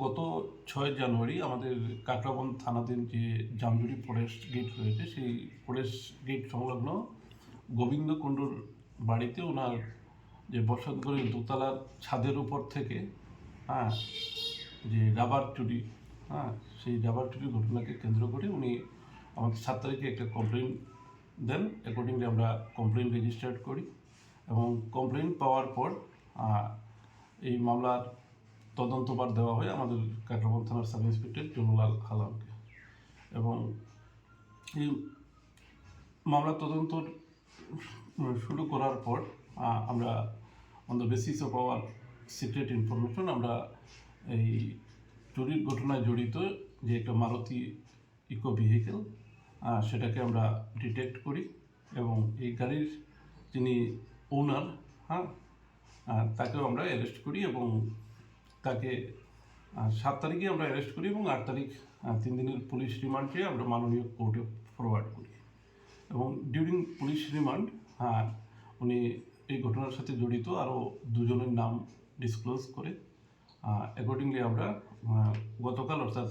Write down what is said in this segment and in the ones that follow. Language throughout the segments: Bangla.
গত 6 জানুয়ারি আমাদের কাকরাবন থানাধীন যে জামজুড়ি ফরেস্ট গেট রয়েছে, সেই ফরেস্ট গেট সংলগ্ন গোবিন্দ কুণ্ডুর বাড়িতে ওনার যে বসতঘরের দোতলার ছাদের উপর থেকে যে রাবার চুরি সেই রাবার চুরির ঘটনাকে কেন্দ্র করে উনি আমাদের 7 তারিখে একটা কমপ্লেন দেন। অ্যাকর্ডিংলি আমরা কমপ্লেন রেজিস্টার্ড করি এবং কমপ্লেন পাওয়ার পর এই মামলার তদন্তভার দেওয়া হয় আমাদের কাকরাবন থানার সাব ইন্সপেক্টর জুনুলাল আলমকে। এবং এই মামলার তদন্ত শুরু করার পর আমরা on the basis of our secret information আমরা এই চুরির ঘটনায় জড়িত যে একটা মারুতি ইকো ভেহিকেল সেটাকে আমরা ডিটেক্ট করি এবং এই গাড়ির যিনি ওনার তাকেও আমরা অ্যারেস্ট করি এবং তাকে 7 তারিখে আমরা অ্যারেস্ট করি এবং 8 তারিখ 3 দিনের পুলিশ রিমান্ড চেয়ে আমরা মাননীয় কোর্টে ফরওয়ার্ড করি। এবং ডিউরিং পুলিশ রিমান্ড উনি এই ঘটনার সাথে জড়িত আরও 2 জনের নাম ডিসক্লোজ করে অ্যাকর্ডিংলি আমরা গতকাল অর্থাৎ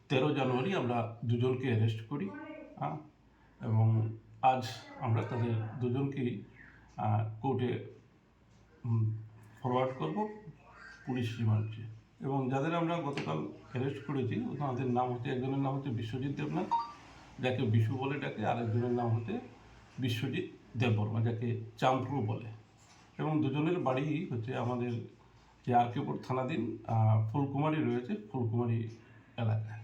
13 জানুয়ারি আমরা 2 জনকে অ্যারেস্ট করি এবং আজ আমরা তাদের 2 জনকেই কোর্টে ফরওয়ার্ড করব পুলিশ রিমান্ডে। এবং যাদের আমরা গতকাল অ্যারেস্ট করেছি তাদের নাম হচ্ছে, একজনের নাম হচ্ছে বিশ্বজিৎ দেবনাথ, যাকে বিশু বলে ডাকে, আরেকজনের নাম হচ্ছে বিশ্বজিৎ দেববর্মা, যাকে চাম্প্রু বলে। এবং 2 জনের বাড়ি হচ্ছে আমাদের যে আরকেপুর থানাধীন ফুলকুমারী রয়েছে, ফুলকুমারী এলাকায়।